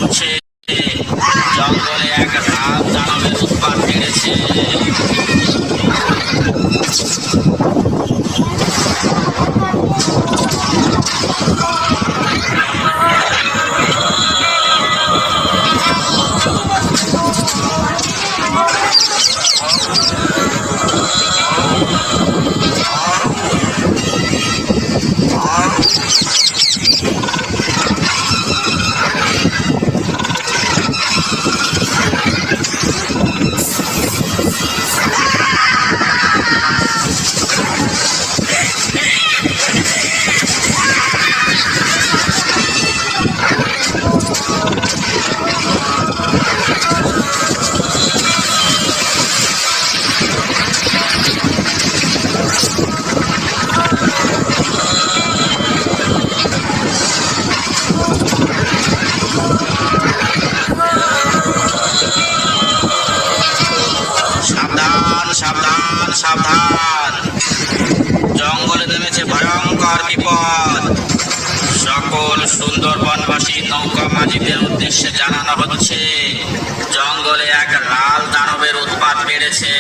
হচ্ছে জঙ্গলে এক রাত দানবের উৎপাত বেড়েছে। সাবধান সাবধান সাবধান, জঙ্গলে নেমেছে ভয়ঙ্কর বিপদ। সকল সুন্দরবনবাসী নৌকা মাঝিদের উদ্দেশ্যে জানানো হচ্ছে, জঙ্গলে এক লাল দানবের উৎপাত বেড়েছে।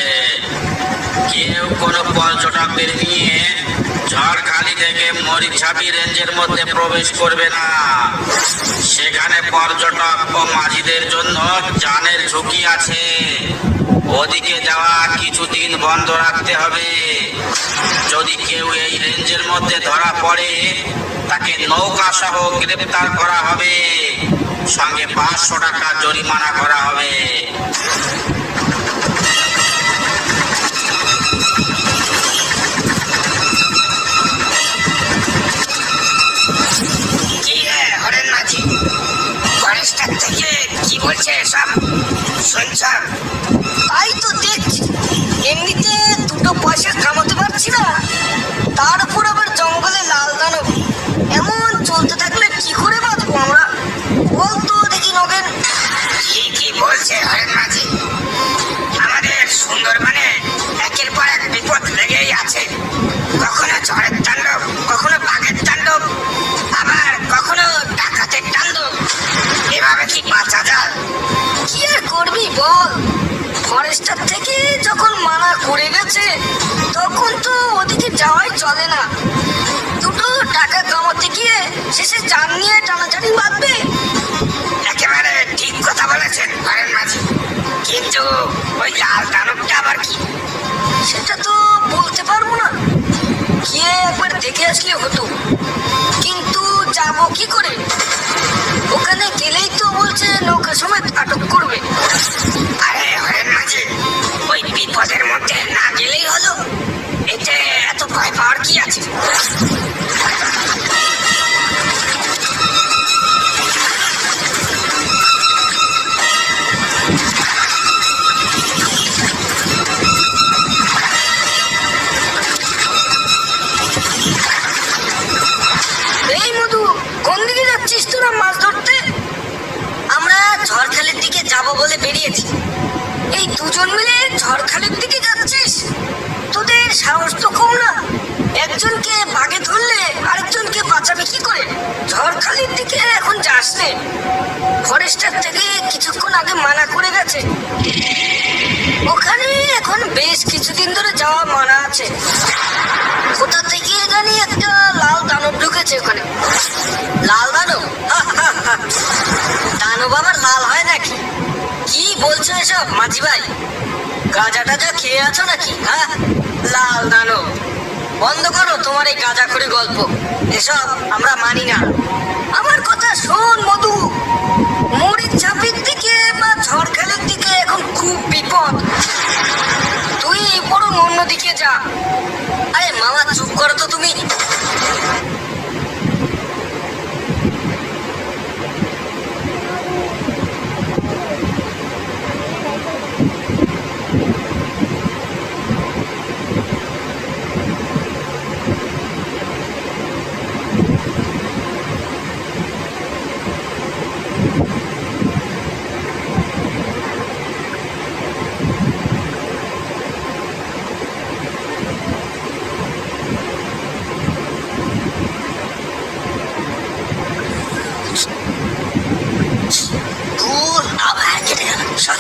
কেউ কোনো পর্যটকদের নিয়ে ঝড়খালি থেকে মরিচঝাপি রেঞ্জের মধ্যে প্রবেশ করবে না। সেখানে পর্যটক ও মাঝিদের জন্য জানের ঝুঁকি আছে। ওদিকে যাওয়া কিছুদিন বন্ধ রাখতে হবে। যদি কেউ এই রেঞ্জের মধ্যে ধরা পড়ে, তাকে নৌকা সহ গ্রেপ্তার করা হবে, সঙ্গে 500 টাকা জরিমানা করা হবে। কি বলছে সব শুনছ? তাই তো দেখছি, এমনিতে দুটো পয়সা কামাতে পারছি না, তার উপর আবার জঙ্গলে লাল দানব। এমন চলতে থাকলে কি করে বাঁচবো আমরা? বলতো দেখি নগেন। কি বলছে হরেন মাঝি? আমাদের সুন্দরবনে একের পর এক বিপদ লেগেই আছে। কখনো ঝড়ের তাণ্ডব, কখনো বাঘের তাণ্ডব, আবার কখনো ডাকাতের তাণ্ডব। এভাবে কি বাঁচা যায়? কি আর করবি বল, ফরেস্টার থেকে যখন মানা করে গেছে তখন তো ওদিকে যাওয়াই চলে না। দুটো টাকা কামাতে গিয়ে শেষে জান নিয়ে টানাটানি বাঁধবে। একেবারে ঠিক কথা বলেছেন হরেন মাঝি, কিন্তু ওই লাল দানবটা আবার কি? সেটা তো বলতে পারবো না, গিয়ে একবার দেখে আসলে হতো। কিন্তু যাবো কি করে? ওখানে গেলেই তো বলছে নৌকা সমেত আটক করবে। আরে হরেন মাঝি, ওই বিপদের মধ্যে না গেলেই হলো। এতে এত ভয় পাওয়ার কি আছে? এই মধু, কোন দিকে যাচ্ছিস তোরা মাছ ধরতে? আমরা ঝড়খালির দিকে যাব বলে বেরিয়েছি। এই দুজন মিলে ঝড়খালির দিকে যাচ্ছিস? তোদের সাহস তো কম না। একজনকে বাগে ধরলে আরেকজনকে বাঁচাবে কি করে? ঝড়খালির দিকে এখন যাস নে, ফরেস্টার থেকে কিছুক্ষণ আগে মানা করে গেছে। ওখানে এখন বেশ কিছুদিন ধরে যাওয়া মানা আছে। কোথা থেকে জানি একটা লাল দানব ঢুকেছে ওখানে। লাল দানব? দানব আবার লাল হয় নাকি? কি বলছো এসব মাঝি ভাই? গাঁজা টাজা খেয়ে আছো নাকি? হ্যাঁ, লাল দানব বন্ধ করো তোমার এই গাঁজা করে গল্প। এসব আমরা মানি না। আমার কথা শোন মধু, মরিচঝাপির দিকে বা ঝড়খালির দিকে এখন খুব বিপদ। তুই বরং অন্যদিকে যা। আরে মামা চুপ করো তো তুমি।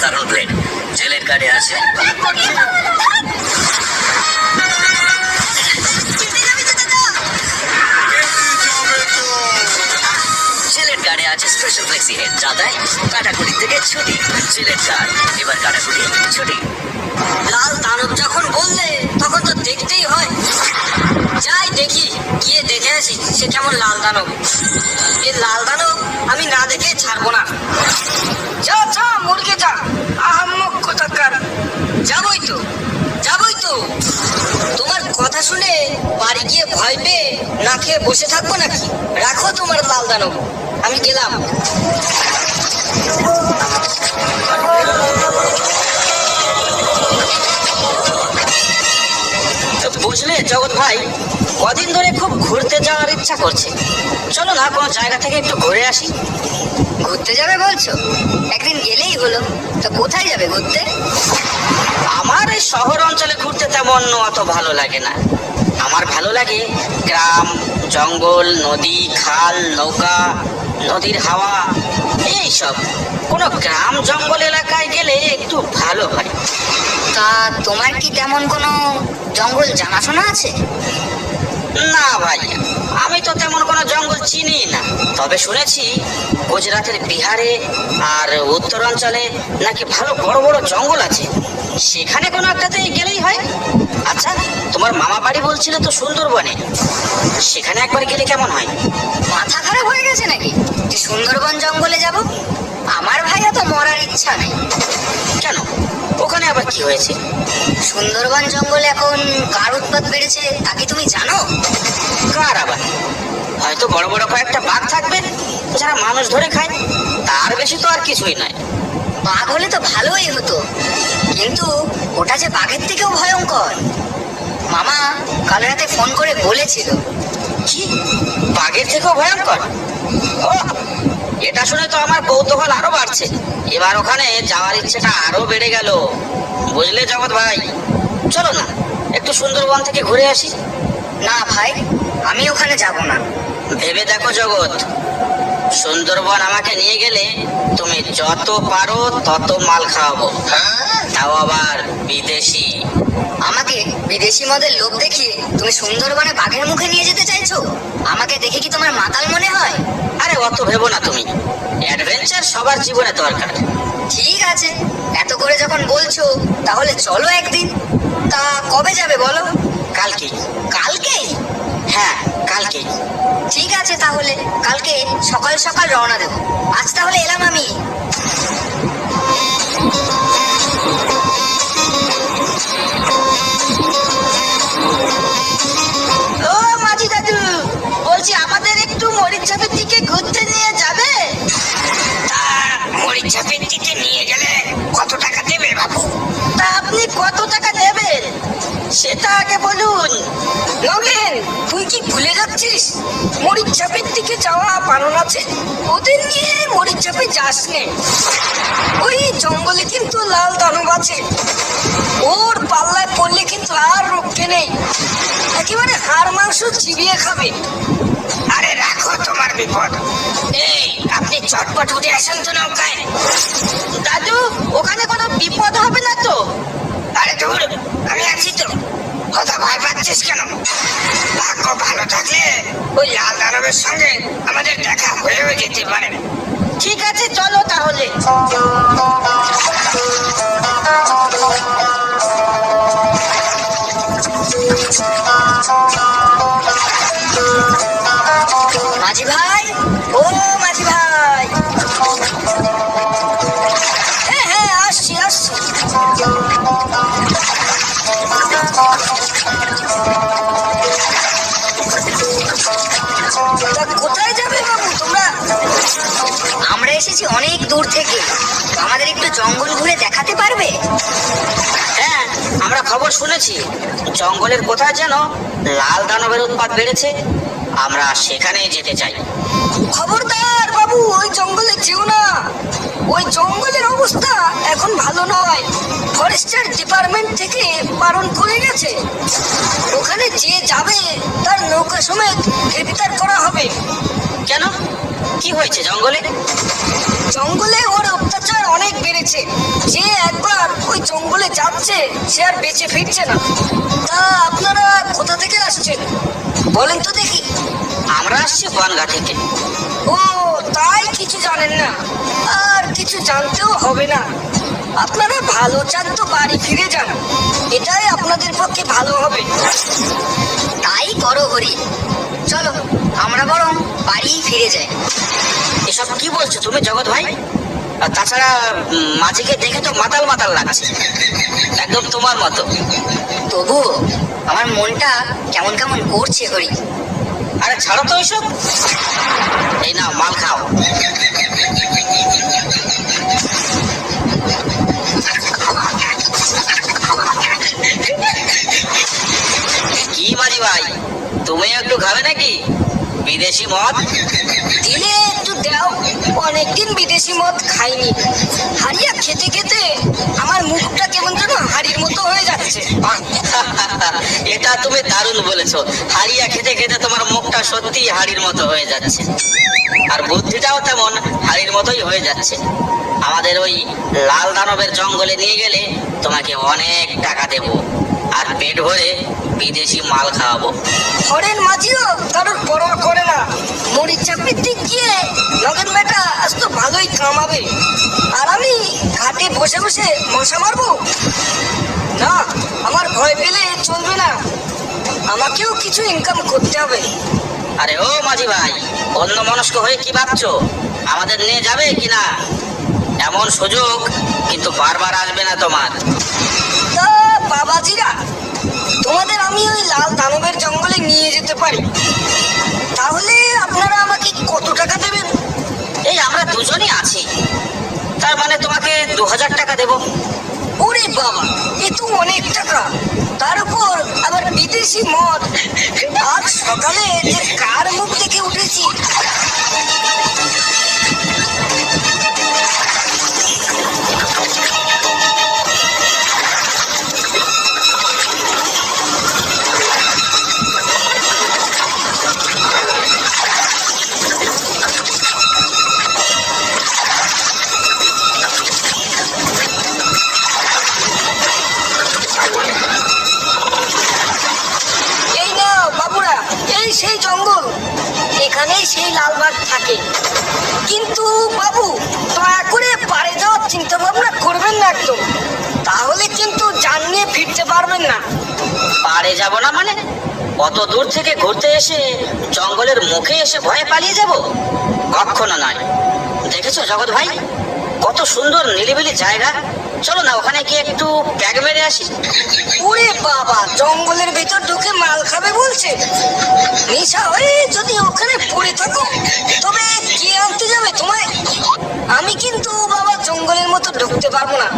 অসাধারণ প্লেন জেলের কার্ডে আছে। জেলের কার্ডে আছে স্পেশাল ফ্লেক্সি হেড, যা দেয় কাটাকুটি থেকে ছুটি। জেলের কার্ড, এবার কাটাকুটি ছুটি। লাল দানব যখন বললে তখন তো দেখতেই হয়। যাই দেখি, গিয়ে দেখে আসি সে কেমন লাল দানব। এ লাল দানব আমি না দেখে ছাড়বো না। যা যা মুরগে যা, আহাম্মক কোথাকার। যাবই তো, যাবই তো। তোমার কথা শুনে বাড়ি গিয়ে ভয় পেয়ে না খেয়ে বসে থাকবো নাকি? রাখো তোমার লাল দানব, আমি গেলাম। বুঝলে জগৎ ভাই, কদিন ধরে খুব ঘুরতে যাওয়ার ইচ্ছা করছে। চলো না কোনো জায়গা থেকে একটু ঘুরে আসি। ঘুরতে যাবে বলছো? একদিন গেলেই হলো। তো কোথায় যাবে ঘুরতে? আমার এই শহর অঞ্চলে ঘুরতে তেমন অত ভালো লাগে না। আমার ভালো লাগে গ্রাম, জঙ্গল, নদী, খাল, নৌকা, নদীর হাওয়া, এইসব। কোনো গ্রাম জঙ্গল এলাকায় গেলে একটু ভালো হয়। তা তোমার কি তেমন কোনো জঙ্গল জানাশোনা আছে? না ভাই, আমি তো তেমন কোনো জঙ্গল চিনি না। তবে শুনেছি গুজরাটের বিহারে আর উত্তরাঞ্চলে নাকি ভালো বড় বড় জঙ্গল আছে। সেখানে কোনো একটাতে গেলেই হয়। আচ্ছা, তোমার মামা বাড়ি বলছিল তো সুন্দরবনে, সেখানে একবার গেলে কেমন হয়? মাথা খারাপ হয়ে গেছে নাকি যে সুন্দরবন জঙ্গলে যাব? আমার ভাইয়া তো মরার ইচ্ছা নেই। কেন, ওখানে আবার কি হয়েছে? সুন্দরবন জঙ্গলে এখন কার উৎপাত বেড়েছে তা কি তুমি জানো? কার আবার? হয়তো বড় বড় কয়েকটা বাঘ থাকবে যারা মানুষ ধরে খায়, তার বেশি তো আর কিছুই নয়। বাঘ হলে তো ভালোই হতো, কিন্তু ওটা যে বাঘের থেকেও ভয়ঙ্কর। মামা কাল রাতে ফোন করে বলেছিল। কি, বাঘের থেকেও ভয়ঙ্কর? ও, এটা শুনে তো আমার কৌতূহল আরো বাড়ছে। এবার ওখানে যাওয়ার ইচ্ছেটা আরো বেড়ে গেল। বুঝলে জগৎ ভাই, চলো না একটু সুন্দরবন থেকে ঘুরে আসি। না ভাই, আমি ওখানে যাব না। ভেবে দেখো জগৎ, সুন্দরবন আমাকে নিয়ে গেলে তুমি যত পারো তত মাল খাওয়াবো, তাও আবার বিদেশি। আমাকে বিদেশি মদের লোভ দেখিয়ে তুমি সুন্দরবনে বাঘের মুখে নিয়ে যেতে চাইছো? আমাকে দেখে কি তোমার মাতাল মনে হয়? আরে অত ভেবো না তুমি, অ্যাডভেঞ্চার সবার জীবনে দরকার। ঠিক আছে, এত করে যখন বলছো তাহলে চলো একদিন। তা কবে যাবে বলো? কালকে। কালকে? হ্যাঁ, কালকে। ঠিক আছে, তাহলে কালকে সকাল সকাল রওনা দেব। আজ তাহলে এলাম আমি। ও মাঝি দাদু, বলছি আমাদের একটু মরিচঝাপের দিকে ঘুরতে নিয়ে যাবে? তা মরিচাপের দিকে নিয়ে গেলে কত টাকা দেবে বাবু? তা আপনি কত টাকা নেবেন সেটা আগে বলুন। নগেন, তুই কি ভুলে যাচ্ছিস মরিচঝাপের দিকে যাওয়া বারণ আছে? ওদের নিয়ে মরিচঝাপে যাস নে। ওই জঙ্গলে কিন্তু লাল দানব আছে, ওর পাল্লায় পড়লে কিন্তু আর রক্ষে নেই, একেবারে হাড় মাংস চিবিয়ে খাবে। আরে রাখো তোমার বিপদ। এই, আপনি চটপট উঠে আসেন তো নৌকায়। দাদু, ওখানে কোনো বিপদ হবে না তো? আরে দূর, আমি আছি তো। অত ভয় পাচ্ছিস কেন? ভাগ্য ভালো থাকলে ওই লাল দানবের সঙ্গে আমাদের দেখা হয়েও যেতে পারে। ঠিক আছে, চলো তাহলে। মাঝি ভাই, ও মাঝি ভাই। হ্যাঁ হ্যাঁ, আসছি আসছি। তা কোথায় যাবে বাবু তোমরা? আমরা এসেছি অনেক দূর থেকে, আমাদের একটু জঙ্গল ঘুরে দেখাতে পারবে? হ্যাঁ, আমরা খবর শুনেছি জঙ্গলের কোথায় যেন লাল দানবের উৎপাত বেড়েছে। আমরা সেখানে যেতে চাই। খবরদার বাবু, ওই জঙ্গলে যেও না। ওই জঙ্গলের অবস্থা এখন ভালো নয়, ফরেস্টার ডিপার্টমেন্ট থেকে বারণ করে গেছে। ওখানে যে যাবে তার নৌকা সমেত গ্রেফতার করা হবে। কেন, কি হয়েছে জঙ্গলে? জঙ্গলে ওর অত্যাচার অনেক বেড়েছে, যে একবার ওই জঙ্গলে যাচ্ছে সে আর বেঁচে ফিরছে না। তা আপনারা কোথা থেকে আসছেন বলেন তো দেখি? আমরা আসছি বনগা থেকে। ও তাই, কিছু জানেন না, আর কিছু জানতেও হবে না। আপনারা ভালো চান তো বাড়ি ফিরে যান, এটাই আপনাদের পক্ষে ভালো হবে। তাই করো হরি, চলো আমরা বরং বাড়ি ফিরে যাই। এসব কি বলছো তুমি জগৎ ভাই? আর তাছাড়া মাঝিকে দেখে তো মাতাল মাতাল লাগছে, একদম তোমার মতো। তবুও আমার মনটা কেমন কেমন করছে হরি। আরে ছাড়ো তো ওইসব, এই নাও মাল খাও। কি মাঝি ভাই, তুমি একটু খাবে নাকি বিদেশি মদ? দিলে একটু দাও, অনেকদিন বিদেশি মদ খাইনি। হারিয়া খেতে খেতে আমার মুখটা কেমন যেন হাড়ির মতো হয়ে যাচ্ছে। এটা তুমি দারুণ বলেছো, হাড়িয়া খেতে খেতে তোমার মুখটা সত্যি হাড়ির মতো হয়ে যাচ্ছে, আর বুদ্ধিটাও তেমন হাড়ির মতোই হয়ে যাচ্ছে। আমাদের ওই লাল দানবের জঙ্গলে নিয়ে গেলে তোমাকে অনেক টাকা দেবো, আর পেট ভরে বিদেশি মাল খাওয়াবো। হরেন মাঝিও কারোর পরোয়া করে না। মরিচ চাপড়ির দিক গিয়ে লগেন বেটা আজ তো ভালোই কামাবে, আর আমি ঘাটে বসে বসে মশা মারবো না। আমার ভয় পেলে চলবে না, আমাকেও কিছু ইনকাম করতে হবে। আরে ও মাঝি ভাই, অন্য মনস্ক হয়ে কি ভাবছো আমাদের নিয়ে যাবে কিনা? এমন সুযোগ কিন্তু বারবার আসবে না তোমার। তা বাবাজিরা, তোমাদের আমি ওই লাল দানবের জঙ্গলে নিয়ে যেতে পারি, তাহলে আপনারা আমাকে কত টাকা দেবেন? এই আমরা দুজনই আছি, তার মানে তোমাকে 2000 টাকা দেবো। ওরে বাবা, এ তো অনেক টাকা, তার উপর আবার বিদেশি মদ। আজ সকালে যে কার মুখ দেখে উঠেছি। এই নাও বাবুরা, এই সেই জঙ্গল, এখানেই সেই লালবাগ থাকে। কিন্তু বাবু, দয়া করে পারে যাওয়ার চিন্তা ভাবনা করবেন না একদম, তাহলে কিন্তু জান নিয়ে ফিরতে পারবেন না। পারে যাব না মানে? অত দূর থেকে ঘুরতে এসে জঙ্গলের মুখে এসে ভয়ে পালিয়ে যাব? কখনো নয়। দেখেছো জগৎ ভাই, কত সুন্দর নিরিবিলি জায়গা, চলো না ওখানে গিয়ে একটু ব্যাগ মেরে আসি। ওরে বাবা, জঙ্গলের ভেতর ঢুকে মাল খাবে বলছে? নেশা হয়ে যদি ওখানে পড়ে থাকো তবে কে আনতে যাবে তোমায়? আমি কিন্তু বাবা জঙ্গলের মতো ঢুকতে পারবো না।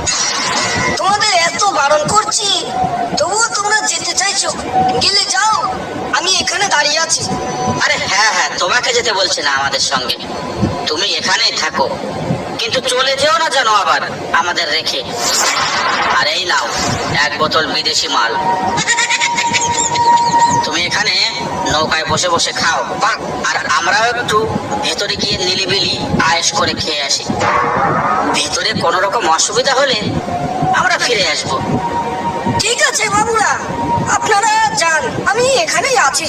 তোমাদের এত বারণ করছি, তবুও তোমরা যেতে চাইছো, গেলে যাও, আমি এখানে দাঁড়িয়ে আছি। আরে হ্যাঁ হ্যাঁ, তোমাকে যেতে বলছে না আমাদের সঙ্গে, তুমি এখানেই থাকো, কিন্তু চলে যেও না যেন আবার আমাদের রেখে। আর এই নাও 1 বোতল বিদেশি মাল, তুমি এখানে নৌকায় বসে বসে খাও, আর আমরাও একটু ভেতরে গিয়ে নিলিবিলি আয়েশ করে খেয়ে আসি। ভেতরে কোনো রকম অসুবিধা হলে আমরা ফিরে আসবো। ঠিক আছে বাবুরা, আপনারা যান, আমি এখানেই আছি।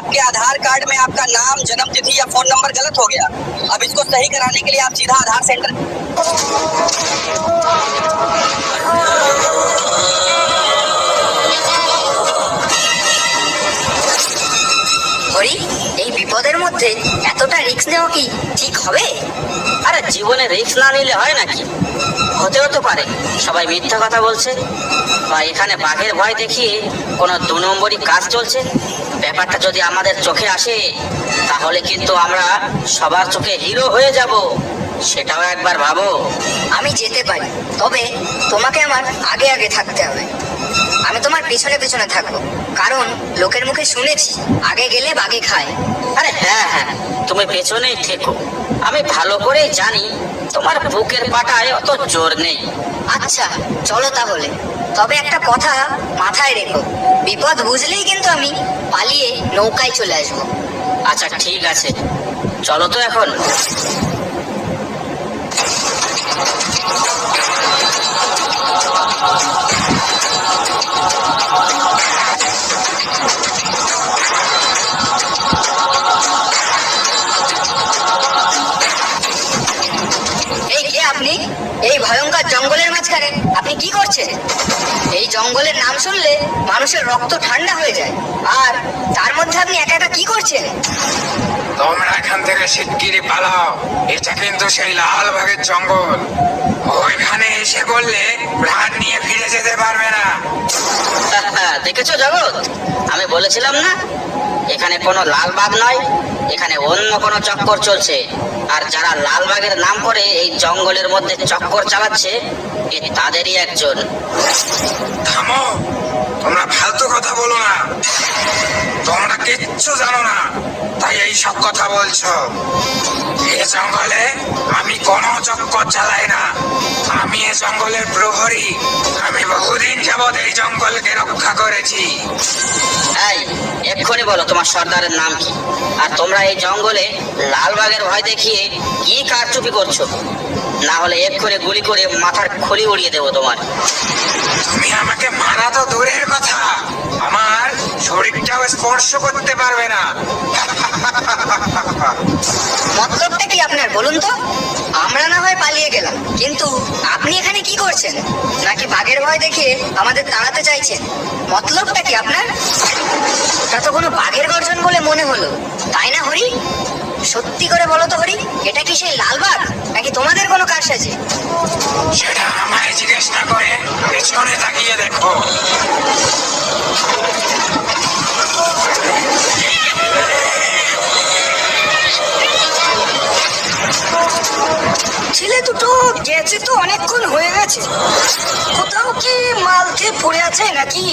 आपके आधार कार्ड में आपका नाम, जन्म तिथि या फोन नंबर गलत हो गया। अब इसको सही कराने के लिए आप सीधा आधार सेंटर। হরি, এই বিপদের মধ্যে এতটা রিস্ক নেওয়া কি ঠিক হবে? আরে জীবনে রিস্ক না নিলে হয় নাকি? হতেও তো পারে সবাই মিথ্যা কথা বলছে, বা এখানে বাঘের ভয় দেখিয়ে কোনো 2 নম্বরই কাজ চলছে। ব্যাপারটা যদি আমাদের চোখে আসে তাহলে কিন্তু আমরা সবার চোখে হিরো হয়ে যাব, সেটাও একবার ভাবো। আমি যেতে পারি, তবে তোমাকে আমার আগে আগে থাকতে হবে। আমি তোমার পিছনে পিছনে থাকবো, কারণ লোকের মুখে শুনেছি আগে গেলে বাগে খায়। আরে হ্যাঁ হ্যাঁ, তুমি পেছনেই থেকো। আমি ভালো করেই জানি তোমার বুকের পাটায় অত জোর নেই। আচ্ছা চলো তাহলে, তবে একটা কথা মাথায় রেখো, বিপদ বুঝলেই কিন্তু আমি পালিয়ে নৌকায় চলে আসবো। আচ্ছা ঠিক আছে, চলো তো এখন। এই কে আপনি? এই ভয়ঙ্কর জঙ্গলের মাঝখানে আপনি কি করছেন? এই জঙ্গলের নাম শুনলে মানুষের রক্ত ঠান্ডা হয়ে যায়, আর তার মধ্যে আপনি একা একা কি করছেন? তোমরা এখান থেকে শিগগিরই পালাও, এটা কিন্তু সেই লালবাগের জঙ্গল। ওইখানে এসে বললে প্রাণ নিয়ে ফিরে যেতে পারবে না। দেখেছো জগৎ, আমি বলেছিলাম না এখানে কোনো লালবাগ নয়, এখানে অন্য কোনো চক্কর চলছে। আর যারা লালবাগের নাম করে এই জঙ্গলের মধ্যে চক্কর চালাচ্ছে, এ তাদেরই একজন। থামো, তোমরা ফালতু কথা বলো না। তোমরা কিচ্ছু জানো না, তাই এই সব কথা বলছো। এ জঙ্গলে আমি কোনো চক্কর চালাই না। আমি এ জঙ্গলের প্রহরী। আমি বহুদিন যাবৎ এই জঙ্গলকে রক্ষা করেছি। এই এক্ষুনি বলো তোমার সর্দারের নাম কি, আর তোমরা এই জঙ্গলে লালবাগের ভয় দেখিয়ে কি কারচুপি করছো? না হলে এক্ষুনি গুলি করে মাথার খুলি উড়িয়ে দেবো তোমার। তুমি আমাকে মারা তো দূরের কথা, আমার শরীরটাও স্পর্শ করতে পারবে না। মতলবটা কি আপনার বলুন তো? আমরা না হয় পালিয়ে গেলাম, কিন্তু আপনি এখানে কি করছেন? নাকি বাঘের ভয় দেখিয়ে আমাদের তাড়াতে চাইছেন? মতলবটা কি আপনার? তা তো কোনো বাঘের গর্জন বলে মনে হলো, তাই না হরি? সত্যি করে বলো তো হরি, এটা কি সেই লালবাগ নাকি তোমাদের কোনো কারসাজি? সেটা আমায় জিজ্ঞেস না করে পেছনে তাকিয়ে দেখো। ছেলে দুটো গেছে তো অনেকক্ষণ হয়ে গেছে, কোথাও কি মাল খেয়ে পড়ে আছে নাকি?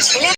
ছেলে